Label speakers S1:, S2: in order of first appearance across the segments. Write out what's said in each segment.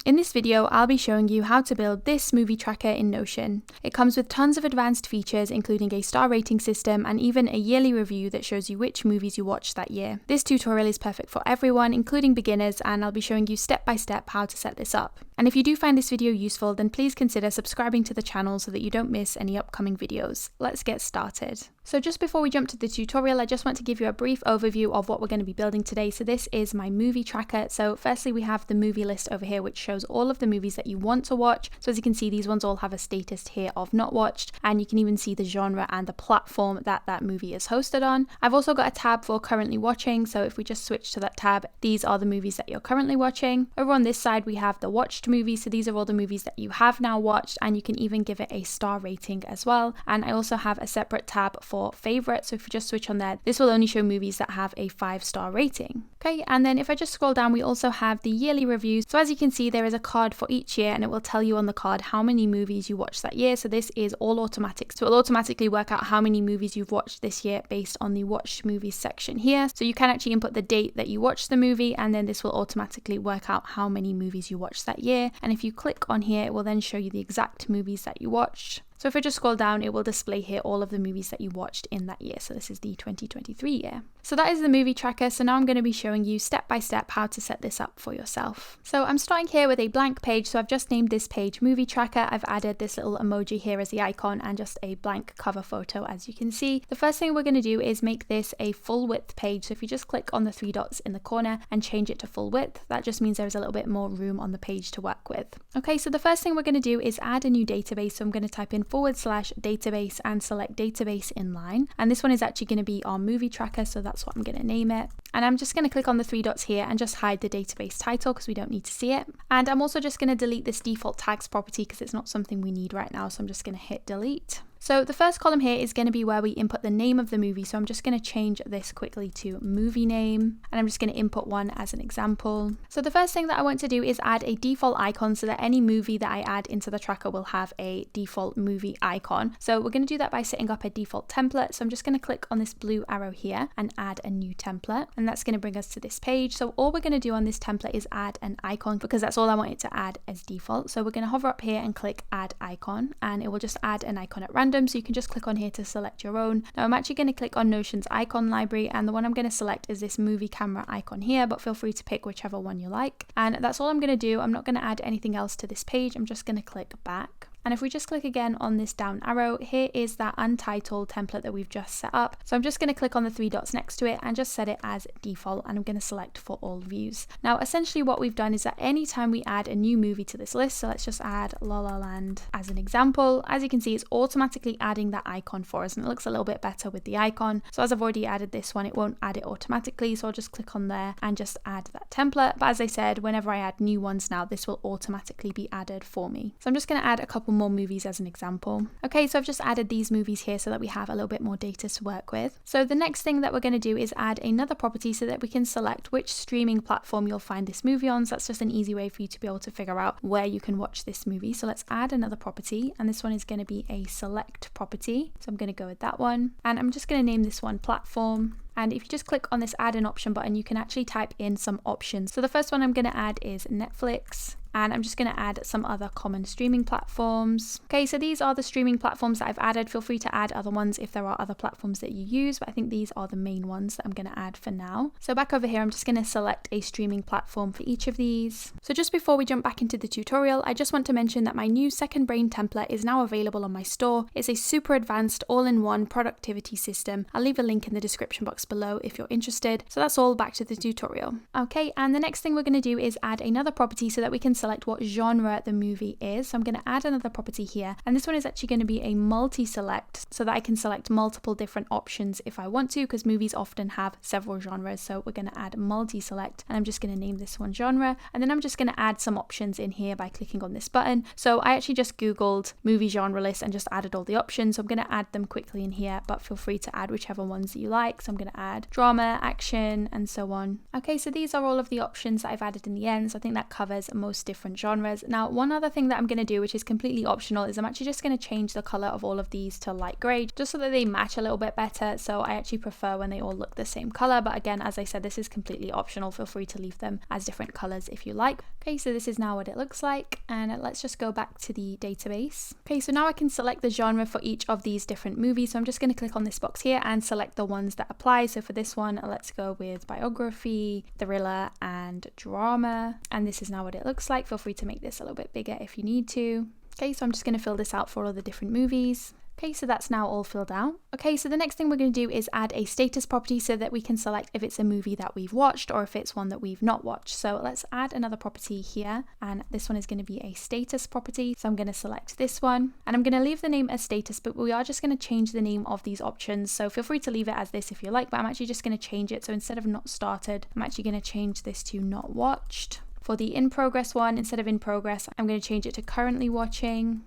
S1: In this video, I'll be showing you how to build this movie tracker in Notion. It comes with tons of advanced features, including a star rating system and even a yearly review that shows you which movies you watched that year. This tutorial is perfect for everyone, including beginners, and I'll be showing you step by step how to set this up. And if you do find this video useful, then please consider subscribing to the channel so that you don't miss any upcoming videos. Let's get started. So just before we jump to the tutorial, I just want to give you a brief overview of what we're going to be building today. So this is my movie tracker. So firstly, we have the movie list over here, which shows all of the movies that you want to watch. So as you can see, these ones all have a status here of not watched, and you can even see the genre and the platform that that movie is hosted on. I've also got a tab for currently watching. So if we just switch to that tab, these are the movies that you're currently watching. Over on this side, we have the watched movies. So these are all the movies that you have now watched, and you can even give it a star rating as well. And I also have a separate tab for favorites. So if you just switch on there, this will only show movies that have a 5-star rating. Okay, and then if I just scroll down, we also have the yearly reviews. So as you can see, there is a card for each year, and it will tell you on the card how many movies you watched that year. So this is all automatic. So it'll automatically work out how many movies you've watched this year based on the watched movies section here. So you can actually input the date that you watched the movie, and then this will automatically work out how many movies you watched that year. And if you click on here, it will then show you the exact movies that you watched. So if I just scroll down, it will display here all of the movies that you watched in that year. So this is the 2023 year. So that is the movie tracker. So now I'm going to be showing you step by step how to set this up for yourself. So I'm starting here with a blank page. So I've just named this page movie tracker. I've added this little emoji here as the icon and just a blank cover photo, as you can see. The first thing we're going to do is make this a full width page. So if you just click on the 3 dots in the corner and change it to full width, that just means there's a little bit more room on the page to work with. Okay, so the first thing we're going to do is add a new database. So I'm going to type in /database and select database inline. And this one is actually going to be our movie tracker. So that's what I'm going to name it. And I'm just going to click on the 3 dots here and just hide the database title because we don't need to see it. And I'm also just going to delete this default tags property because it's not something we need right now. So I'm just going to hit delete. So the first column here is going to be where we input the name of the movie. So I'm just going to change this quickly to movie name, and I'm just going to input one as an example. So the first thing that I want to do is add a default icon so that any movie that I add into the tracker will have a default movie icon. So we're going to do that by setting up a default template. So I'm just going to click on this blue arrow here and add a new template, and that's going to bring us to this page. So all we're going to do on this template is add an icon because that's all I want it to add as default. So we're going to hover up here and click add icon, and it will just add an icon at random. So you can just click on here to select your own. Now I'm actually going to click on Notion's icon library, and the one I'm going to select is this movie camera icon here, but feel free to pick whichever one you like. And that's all I'm going to do. I'm not going to add anything else to this page. I'm just going to click back. And if we just click again on this down arrow, here is that untitled template that we've just set up. So I'm just going to click on the 3 dots next to it and just set it as default, and I'm going to select for all views. Now essentially what we've done is that anytime we add a new movie to this list, so let's just add La La Land as an example, as you can see it's automatically adding that icon for us, and it looks a little bit better with the icon. So as I've already added this one, it won't add it automatically, so I'll just click on there and just add that template. But as I said, whenever I add new ones now, this will automatically be added for me. So I'm just going to add a couple more movies as an example. Okay, so I've just added these movies here so that we have a little bit more data to work with. So the next thing that we're going to do is add another property so that we can select which streaming platform you'll find this movie on. So that's just an easy way for you to be able to figure out where you can watch this movie. So let's add another property, and this one is going to be a select property. So I'm going to go with that one, and I'm just going to name this one platform. And if you just click on this add an option button, you can actually type in some options. So the first one I'm going to add is Netflix. And I'm just going to add some other common streaming platforms. Okay, so these are the streaming platforms that I've added. Feel free to add other ones if there are other platforms that you use, but I think these are the main ones that I'm going to add for now. So back over here, I'm just going to select a streaming platform for each of these. So just before we jump back into the tutorial, I just want to mention that my new Second Brain template is now available on my store. It's a super advanced all-in-one productivity system. I'll leave a link in the description box below if you're interested. So that's all, back to the tutorial. Okay, and the next thing we're going to do is add another property so that we can select what genre the movie is. So I'm going to add another property here, and this one is actually going to be a multi-select so that I can select multiple different options if I want to, because movies often have several genres. So we're going to add multi-select, and I'm just going to name this one genre, and then I'm just going to add some options in here by clicking on this button. So I actually just googled movie genre list and just added all the options. So I'm going to add them quickly in here, but feel free to add whichever ones that you like. So I'm going to add drama, action, and so on. Okay, so these are all of the options that I've added in the end. So I think that covers most different genres. Now, one other thing that I'm going to do, which is completely optional, is I'm actually just going to change the color of all of these to light gray, just so that they match a little bit better. So I actually prefer when they all look the same color, but again, as I said, this is completely optional. Feel free to leave them as different colors if you like. Okay, so this is now what it looks like, and let's just go back to the database. Okay, so now I can select the genre for each of these different movies. So I'm just going to click on this box here and select the ones that apply. So for this one, let's go with biography, thriller, and drama. And this is now what it looks like. Feel free to make this a little bit bigger if you need to. Okay, so I'm just going to fill this out for all the different movies. Okay, so that's now all filled out. Okay, so the next thing we're going to do is add a status property so that we can select if it's a movie that we've watched or if it's one that we've not watched. So let's add another property here, and this one is going to be a status property. So I'm going to select this one, and I'm going to leave the name as status, but we are just going to change the name of these options. So feel free to leave it as this if you like, but I'm actually just going to change it. So instead of not started, I'm actually going to change this to not watched. For the in progress one, instead of in progress, I'm going to change it to currently watching.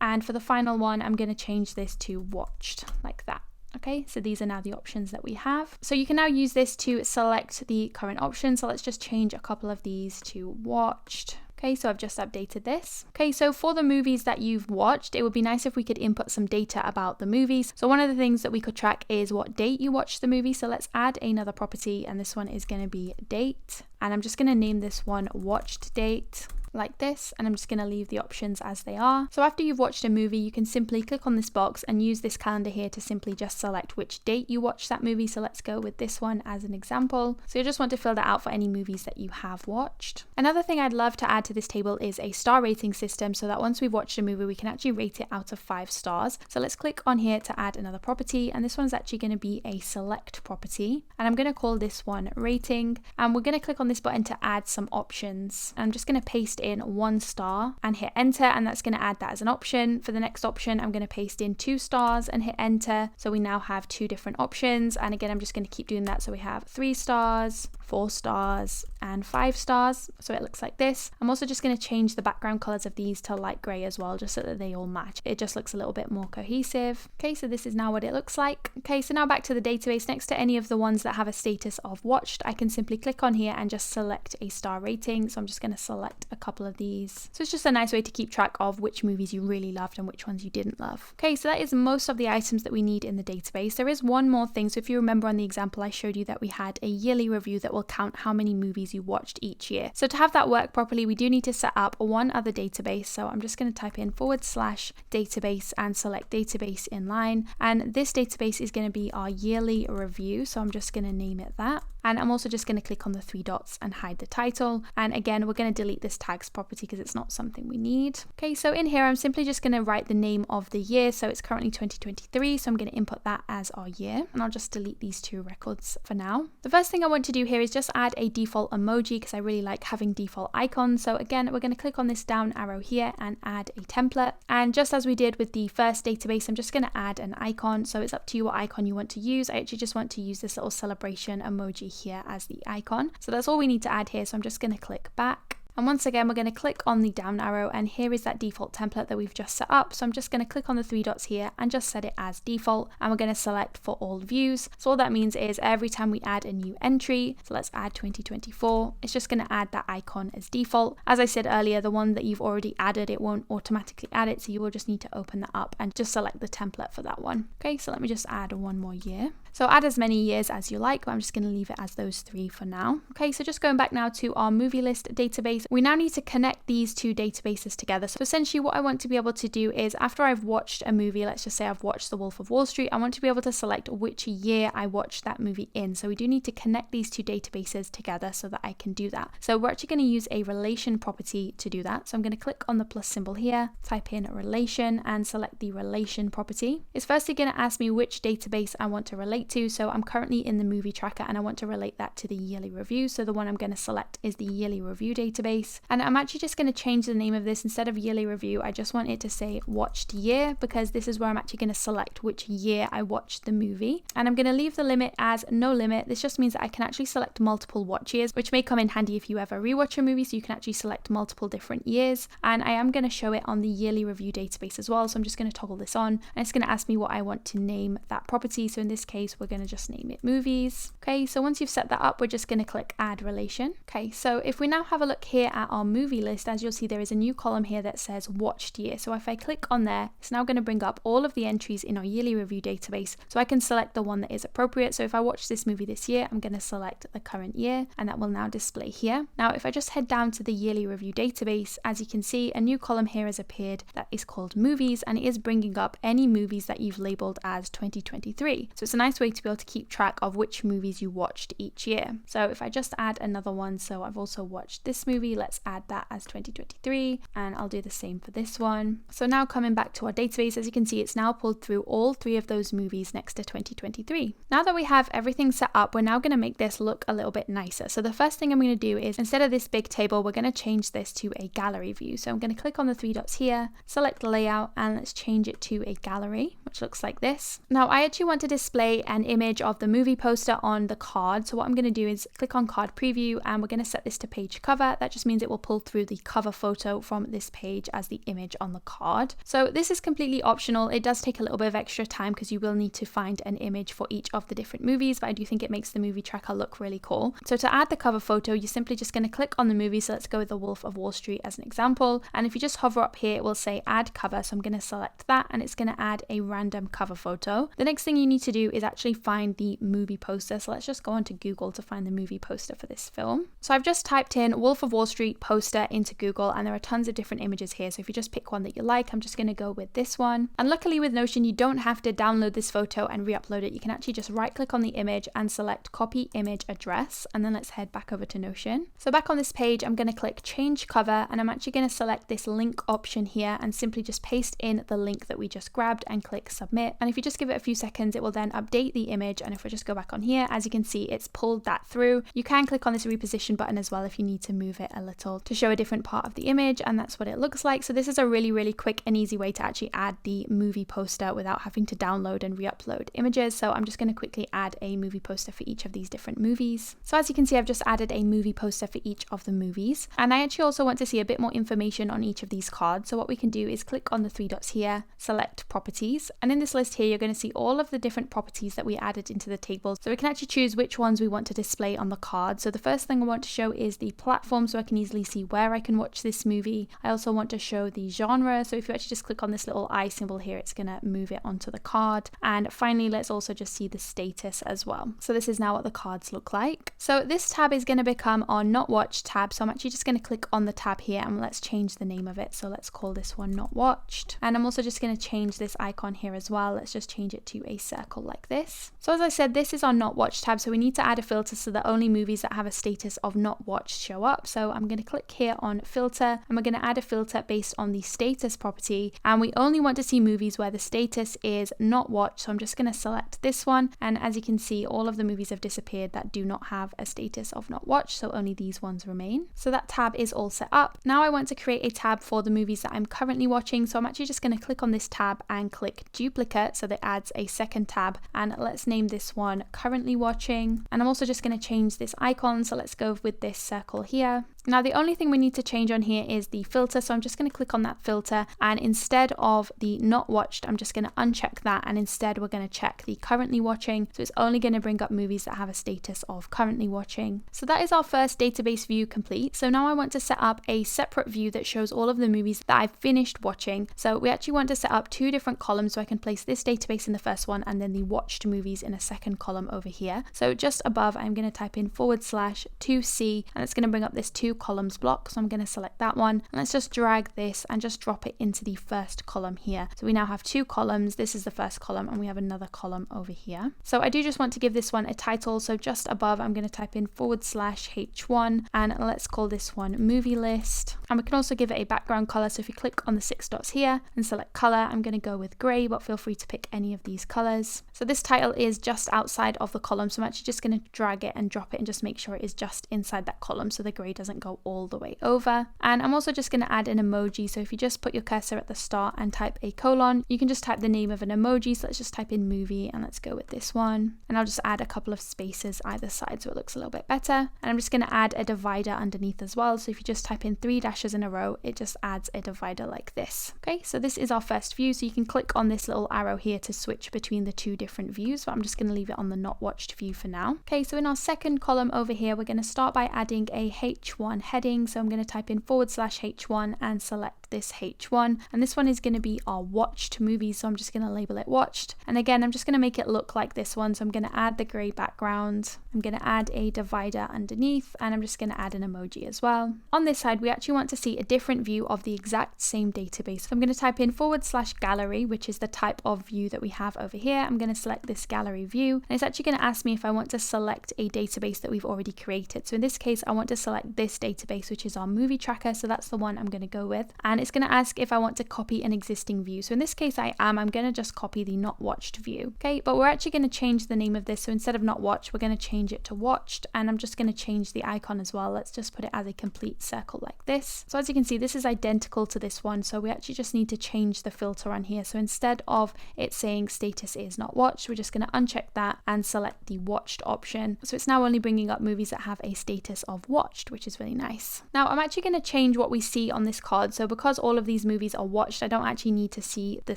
S1: And for the final one, I'm going to change this to watched, like that. Okay, so these are now the options that we have. So you can now use this to select the current option. So let's just change a couple of these to watched. Okay, so I've just updated this. Okay, so for the movies that you've watched, it would be nice if we could input some data about the movies. So one of the things that we could track is what date you watched the movie. So let's add another property, and this one is going to be date. And I'm just going to name this one watched date, like this, and I'm just going to leave the options as they are. So after you've watched a movie, you can simply click on this box and use this calendar here to simply just select which date you watched that movie. So let's go with this one as an example. So you just want to fill that out for any movies that you have watched. Another thing I'd love to add to this table is a star rating system, so that once we've watched a movie, we can actually rate it out of 5 stars. So let's click on here to add another property, and this one's actually going to be a select property, and I'm going to call this one rating, and we're going to click on this button to add some options. I'm just going to paste in 1 star and hit enter, and that's going to add that as an option. For the next option, I'm going to paste in 2 stars and hit enter, so we now have 2 different options. And again, I'm just going to keep doing that, so we have 3 stars, 4 stars, and 5 stars. So it looks like this. I'm also just going to change the background colors of these to light gray as well, just so that they all match. It just looks a little bit more cohesive. Okay, so this is now what it looks like. Okay, so now back to the database. Next to any of the ones that have a status of watched, I can simply click on here and just select a star rating. So I'm just going to select a couple of these. So it's just a nice way to keep track of which movies you really loved and which ones you didn't love. Okay, so that is most of the items that we need in the database. There is one more thing. So if you remember on the example, I showed you that we had a yearly review that will count how many movies you watched each year. So to have that work properly, we do need to set up one other database. So I'm just going to type in /database and select database inline. And this database is going to be our yearly review. So I'm just going to name it that. And I'm also just going to click on the 3 dots and hide the title. And again, we're going to delete this tags property because it's not something we need. Okay, so in here, I'm simply just going to write the name of the year. So it's currently 2023. So I'm going to input that as our year. And I'll just delete these 2 records for now. The first thing I want to do here is just add a default emoji because I really like having default icons. So again, we're going to click on this down arrow here and add a template. And just as we did with the first database, I'm just going to add an icon. So it's up to you what icon you want to use. I actually just want to use this little celebration emoji here as the icon. So that's all we need to add here. So I'm just going to click back. And once again, we're going to click on the down arrow, and here is that default template that we've just set up. So I'm just going to click on the 3 dots here and just set it as default, and we're going to select for all views. So all that means is every time we add a new entry, so let's add 2024, it's just going to add that icon as default. As I said earlier, the one that you've already added, it won't automatically add it, so you will just need to open that up and just select the template for that one. Okay, so let me just add one more year. So add as many years as you like, but I'm just going to leave it as those 3 for now. Okay, so just going back now to our movie list database, we now need to connect these 2 databases together. So essentially what I want to be able to do is after I've watched a movie, let's just say I've watched The Wolf of Wall Street, I want to be able to select which year I watched that movie in. So we do need to connect these 2 databases together so that I can do that. So we're actually going to use a relation property to do that. So I'm going to click on the plus symbol here, type in relation and select the relation property. It's firstly going to ask me which database I want to relate to. So I'm currently in the movie tracker and I want to relate that to the yearly review. So the one I'm going to select is the yearly review database. And I'm actually just going to change the name of this. Instead of yearly review, I just want it to say watched year, because this is where I'm actually going to select which year I watched the movie. And I'm going to leave the limit as no limit. This just means that I can actually select multiple watch years, which may come in handy if you ever rewatch a movie, so you can actually select multiple different years. And I am going to show it on the yearly review database as well. So I'm just going to toggle this on, and it's going to ask me what I want to name that property. So in this case, case, we're going to just name it movies. Okay, so once you've set that up, we're just going to click add relation. Okay, so if we now have a look here at our movie list, as you'll see, there is a new column here that says watched year. So if I click on there, it's now going to bring up all of the entries in our yearly review database. So I can select the one that is appropriate. So if I watch this movie this year, I'm going to select the current year, and that will now display here. Now, if I just head down to the yearly review database, as you can see, a new column here has appeared that is called movies, and it is bringing up any movies that you've labeled as 2023. So it's a nice way to be able to keep track of which movies you watched each year. So if I just add another one, so I've also watched this movie, let's add that as 2023, and I'll do the same for this one. So now coming back to our database, as you can see, it's now pulled through all 3 of those movies next to 2023. Now that we have everything set up, we're now going to make this look a little bit nicer. So the first thing I'm going to do is, instead of this big table, we're going to change this to a gallery view. So I'm going to click on the 3 dots here, select layout, and let's change it to a gallery, which looks like this. Now I actually want to display an image of the movie poster on the card. So what I'm going to do is click on card preview, and we're going to set this to page cover. That just means it will pull through the cover photo from this page as the image on the card. So this is completely optional. It does take a little bit of extra time because you will need to find an image for each of the different movies, but I do think it makes the movie tracker look really cool. So to add the cover photo, you're simply just going to click on the movie. So let's go with The Wolf of Wall Street as an example. And if you just hover up here, it will say add cover. So I'm going to select that, and it's going to add a random cover photo. The next thing you need to do is actually find the movie poster. So let's just go onto Google to find the movie poster for this film. So I've just typed in Wolf of Wall Street poster into Google, and there are tons of different images here. So if you just pick one that you like, I'm just going to go with this one. And luckily with Notion, you don't have to download this photo and re-upload it. You can actually just right click on the image and select copy image address, and then let's head back over to Notion. So back on this page, I'm going to click change cover, and I'm actually going to select this link option here and simply just paste in the link that we just grabbed and click submit. And if you just give it a few seconds, it will then update the image. And if we just go back on here, as you can see, it's pulled that through. You can click on this reposition button as well if you need to move it a little to show a different part of the image, and that's what it looks like. So this is a really quick and easy way to actually add the movie poster without having to download and re-upload images. So I'm just going to quickly add a movie poster for each of these different movies. So as you can see, I've just added a movie poster for each of the movies, and I actually also want to see a bit more information on each of these cards. So what we can do is click on the 3 dots here, select properties, and in this list here, you're going to see all of the different properties that we added into the table. So we can actually choose which ones we want to display on the card. So the first thing I want to show is the platform, so I can easily see where I can watch this movie. I also want to show the genre. So if you actually just click on this little eye symbol here, it's going to move it onto the card. And finally, let's also just see the status as well. So this is now what the cards look like. So this tab is going to become our not watched tab. So I'm actually just going to click on the tab here, and let's change the name of it. So let's call this one not watched. And I'm also just going to change this icon here as well. Let's just change it to a circle like this. So as I said, this is our not watched tab. So we need to add a filter so that only movies that have a status of not watched show up. So I'm going to click here on filter, and we're going to add a filter based on the status property. And we only want to see movies where the status is not watched. So I'm just going to select this one. And as you can see, all of the movies have disappeared that do not have a status of not watched. So only these ones remain. So that tab is all set up. Now I want to create a tab for the movies that I'm currently watching. So I'm actually just going to click on this tab and click duplicate so that adds a second tab. And let's name this one currently watching. And I'm also just going to change this icon. So let's go with this circle here. Now the only thing we need to change on here is the filter, so I'm just going to click on that filter, and instead of the not watched, I'm just going to uncheck that, and instead we're going to check the currently watching, so it's only going to bring up movies that have a status of currently watching. So that is our first database view complete. So now I want to set up a separate view that shows all of the movies that I've finished watching. So we actually want to set up 2 different columns, so I can place this database in the first one and then the watched movies in a second column over here. So just above, I'm going to type in /2C, and it's going to bring up this 2 columns block. So I'm going to select that one, and let's just drag this and just drop it into the first column here. So we now have 2 columns. This is the first column, and we have another column over here. So I do just want to give this one a title. So just above, I'm going to type in /H1, and let's call this one movie list. And we can also give it a background color. So if you click on the 6 dots here and select color, I'm going to go with gray, but feel free to pick any of these colors. So this title is just outside of the column. So I'm actually just going to drag it and drop it and just make sure it is just inside that column so the gray doesn't go all the way over. And I'm also just going to add an emoji. So if you just put your cursor at the start and type a colon, you can just type the name of an emoji. So let's just type in movie and let's go with this one. And I'll just add a couple of spaces either side so it looks a little bit better. And I'm just going to add a divider underneath as well. So if you just type in 3 dashes in a row, it just adds a divider like this. Okay, so this is our first view. So you can click on this little arrow here to switch between the two different views, but I'm just going to leave it on the not watched view for now. Okay, so in our second column over here, we're going to start by adding a H1 heading. So I'm going to type in /H1 and select this H1, and this one is going to be our watched movies, so I'm just going to label it watched. And again, I'm just going to make it look like this one, so I'm going to add the grey background, I'm going to add a divider underneath, and I'm just going to add an emoji as well. On this side, we actually want to see a different view of the exact same database, so I'm going to type in /gallery, which is the type of view that we have over here. I'm going to select this gallery view, and it's actually going to ask me if I want to select a database that we've already created. So in this case, I want to select this database, which is our movie tracker, so that's the one I'm going to go with. And it's going to ask if I want to copy an existing view. So in this case, I'm going to just copy the not watched view. Okay, but we're actually going to change the name of this. So instead of not watched, we're going to change it to watched, and I'm just going to change the icon as well. Let's just put it as a complete circle like this. So as you can see, this is identical to this one. So we actually just need to change the filter on here. So instead of it saying status is not watched, we're just going to uncheck that and select the watched option. So it's now only bringing up movies that have a status of watched, which is really nice. Now I'm actually going to change what we see on this card. So because all of these movies are watched, I don't actually need to see the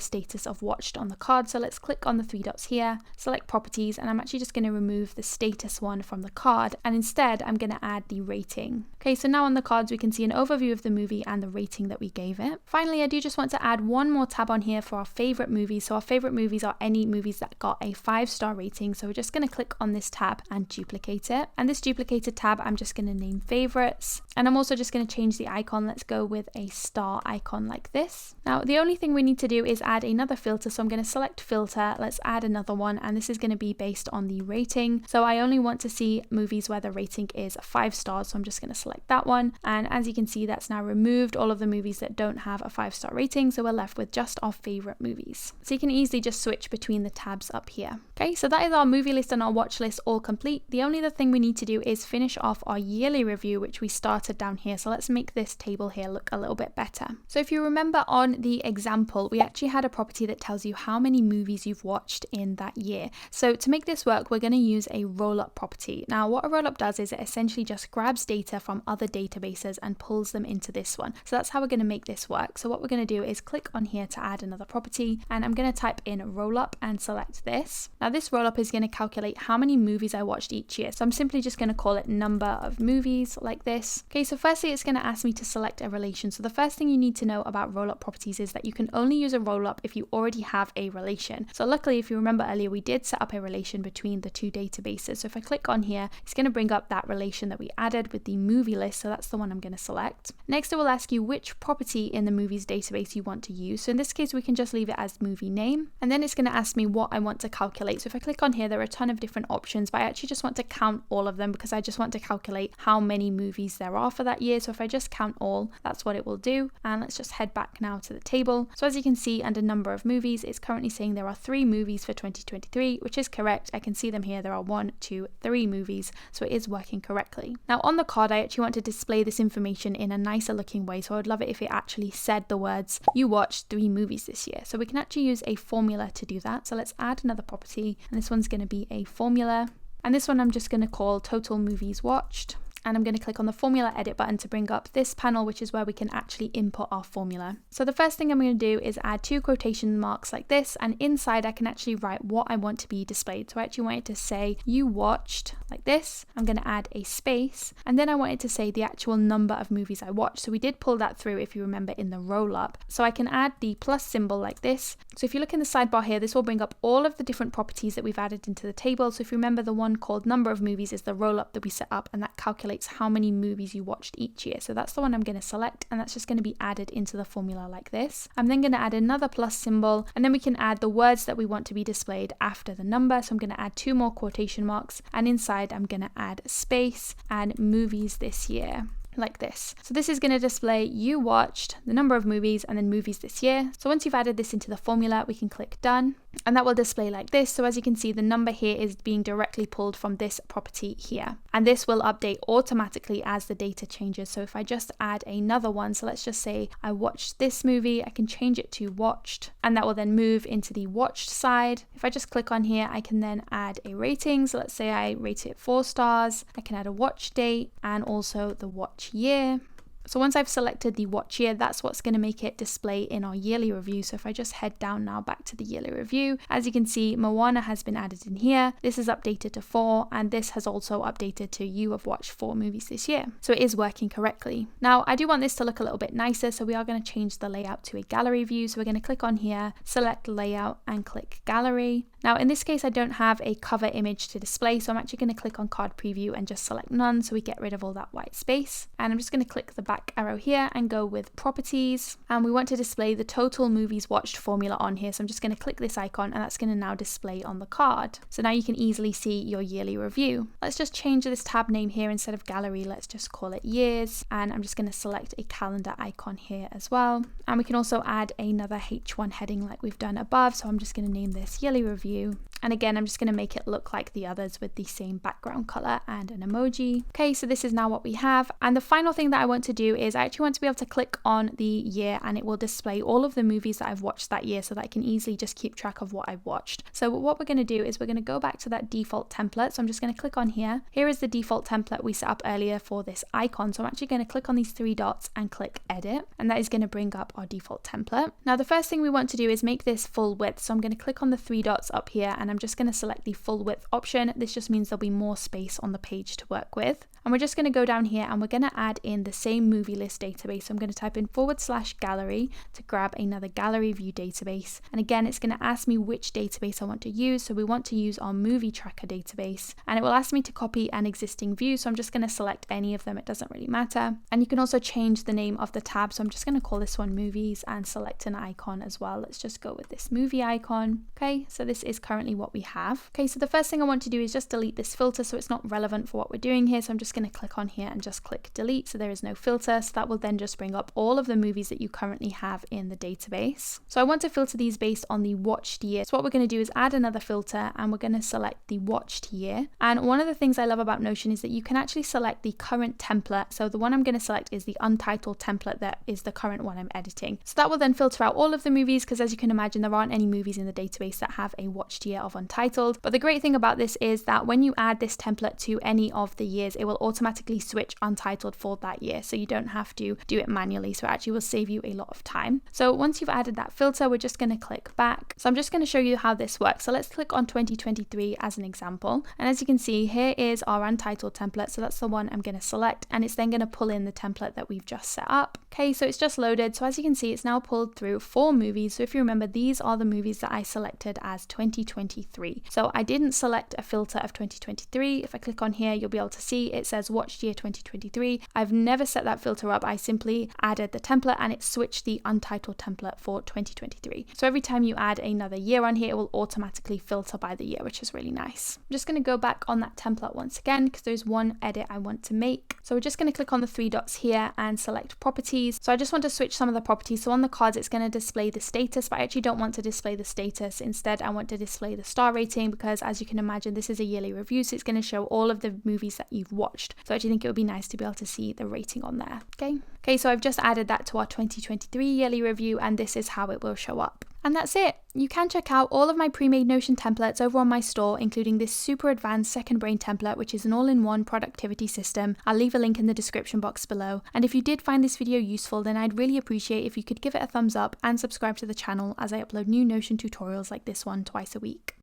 S1: status of watched on the card. So let's click on the 3 dots here, select properties, and I'm actually just going to remove the status one from the card, and instead I'm going to add the rating. Okay, so now on the cards we can see an overview of the movie and the rating that we gave it. Finally, I do just want to add one more tab on here for our favorite movies. So our favorite movies are any movies that got a 5-star rating. So we're just going to click on this tab and duplicate it. And this duplicated tab, I'm just going to name favorites. And I'm also just going to change the icon. Let's go with a star icon like this. Now, the only thing we need to do is add another filter. So I'm going to select filter. Let's add another one. And this is going to be based on the rating. So I only want to see movies where the rating is 5 stars. So I'm just going to select that one. And as you can see, that's now removed all of the movies that don't have a 5-star rating. So we're left with just our favorite movies. So you can easily just switch between the tabs up here. Okay, so that is our movie list and our watch list all complete. The only other thing we need to do is finish off our yearly review, which we started down here. So let's make this table here look a little bit better. So if you remember on the example, we actually had a property that tells you how many movies you've watched in that year. So to make this work, we're going to use a roll-up property. Now, what a roll-up does is it essentially just grabs data from other databases and pulls them into this one. So that's how we're going to make this work. So what we're going to do is click on here to add another property, and I'm going to type in roll-up and select this. Now this roll-up is going to calculate how many movies I watched each year. So I'm simply just going to call it number of movies like this. Okay, so firstly, it's going to ask me to select a relation. So the first thing you need to know about roll-up properties is that you can only use a roll-up if you already have a relation. So luckily, if you remember earlier, we did set up a relation between the two databases. So if I click on here, it's going to bring up that relation that we added with the movie list. So that's the one I'm going to select. Next, it will ask you which property in the movies database you want to use. So in this case, we can just leave it as movie name. And then it's going to ask me what I want to calculate. So if I click on here, there are a ton of different options, but I actually just want to count all of them because I just want to calculate how many movies there are for that year. So if I just count all, that's what it will do. And let's just head back now to the table. So as you can see, under number of movies, it's currently saying there are 3 movies for 2023, which is correct. I can see them here. There are 1, 2, 3 movies. So it is working correctly. Now on the card, I actually want to display this information in a nicer looking way. So I would love it if it actually said the words, you watched 3 movies this year. So we can actually use a formula to do that. So let's add another property, and this one's going to be a formula. And this one I'm just going to call total movies watched. And I'm going to click on the formula edit button to bring up this panel, which is where we can actually input our formula. So the first thing I'm going to do is add 2 quotation marks like this, and inside I can actually write what I want to be displayed. So I actually want it to say you watched like this. I'm going to add a space, and then I want it to say the actual number of movies I watched. So we did pull that through if you remember in the roll up. So I can add the plus symbol like this. So if you look in the sidebar here, this will bring up all of the different properties that we've added into the table. So if you remember, the one called number of movies is the roll up that we set up, and that calculates how many movies you watched each year. So that's the one I'm going to select, and that's just going to be added into the formula like this. I'm then going to add another plus symbol, and then we can add the words that we want to be displayed after the number. So I'm going to add 2 more quotation marks, and inside I'm going to add space and movies this year. Like this. So this is going to display you watched, the number of movies, and then movies this year. So once you've added this into the formula, we can click done. and that will display like this. So as you can see, the number here is being directly pulled from this property here, and this will update automatically as the data changes. So if I just add another one, so let's just say I watched this movie, I can change it to watched, and that will then move into the watched side. If I just click on here, I can then add a rating. So let's say I rate it 4 stars. I can add a watch date and also the watch year. So once I've selected the watch year, that's what's going to make it display in our yearly review. So if I just head down now back to the yearly review, as you can see, Moana has been added in here. This is updated to 4, and this has also updated to you have watched 4 movies this year. So it is working correctly. Now I do want this to look a little bit nicer, so we are going to change the layout to a gallery view. So we're going to click on here, select layout and click gallery. Now in this case, I don't have a cover image to display, so I'm actually going to click on card preview and just select none, so we get rid of all that white space. And I'm just going to click the back arrow here and go with properties, and we want to display the total movies watched formula on here. So I'm just going to click this icon, and that's going to now display on the card. So now you can easily see your yearly review. Let's just change this tab name here. Instead of gallery, let's just call it years, and I'm just going to select a calendar icon here as well. And we can also add another H1 heading like we've done above. So I'm just going to name this yearly review. And again, I'm just going to make it look like the others with the same background color and an emoji. Okay, so this is now what we have. And the final thing that I want to do is I actually want to be able to click on the year, and it will display all of the movies that I've watched that year, so that I can easily just keep track of what I've watched. So what we're going to do is we're going to go back to that default template. So I'm just going to click on here. Here is the default template we set up earlier for this icon. So I'm actually going to click on these 3 dots and click edit, and that is going to bring up our default template. Now the first thing we want to do is make this full width. So I'm going to click on the 3 dots up here, and I'm just going to select the full width option. This just means there'll be more space on the page to work with. And we're just going to go down here and we're going to add in the same movie list database. So I'm going to type in /gallery to grab another gallery view database. And again, it's going to ask me which database I want to use. So we want to use our movie tracker database, and it will ask me to copy an existing view. So I'm just going to select any of them. It doesn't really matter. And you can also change the name of the tab. So I'm just going to call this one movies and select an icon as well. Let's just go with this movie icon. Okay, so this is currently what we have. Okay, so the first thing I want to do is just delete this filter, so it's not relevant for what we're doing here. So I'm just going to click on here and just click delete, so there is no filter. So that will then just bring up all of the movies that you currently have in the database. So I want to filter these based on the watched year. So what we're going to do is add another filter, and we're going to select the watched year. And one of the things I love about Notion is that you can actually select the current template. So the one I'm going to select is the untitled template that is the current one I'm editing. So that will then filter out all of the movies, because as you can imagine, there aren't any movies in the database that have a watched year of untitled. But the great thing about this is that when you add this template to any of the years, it will automatically switch untitled for that year. So you don't have to do it manually. So it actually will save you a lot of time. So once you've added that filter, we're just going to click back. So I'm just going to show you how this works. So let's click on 2023 as an example. And as you can see, here is our untitled template. So that's the one I'm going to select, and it's then going to pull in the template that we've just set up. Okay, so it's just loaded. So as you can see, it's now pulled through 4 movies. So if you remember, these are the movies that I selected as 2023. So I didn't select a filter of 2023. If I click on here, you'll be able to see it says watched year 2023. I've never set that filter up. I simply added the template, and it switched the untitled template for 2023. So every time you add another year on here, it will automatically filter by the year, which is really nice. I'm just going to go back on that template once again, because there's one edit I want to make. So we're just going to click on the 3 dots here and select properties. So I just want to switch some of the properties. So on the cards, it's going to display the status, but I actually don't want to display the status. Instead, I want to display the star rating, because as you can imagine, this is a yearly review, so it's going to show all of the movies that you've watched. So I actually think it would be nice to be able to see the rating on there. Okay, so I've just added that to our 2023 yearly review, and this is how it will show up. And that's it. You can check out all of my pre-made Notion templates over on my store, including this super advanced Second Brain template, which is an all-in-one productivity system. I'll leave a link in the description box below. And if you did find this video useful, then I'd really appreciate if you could give it a thumbs up and subscribe to the channel, as I upload new Notion tutorials like this one twice a week.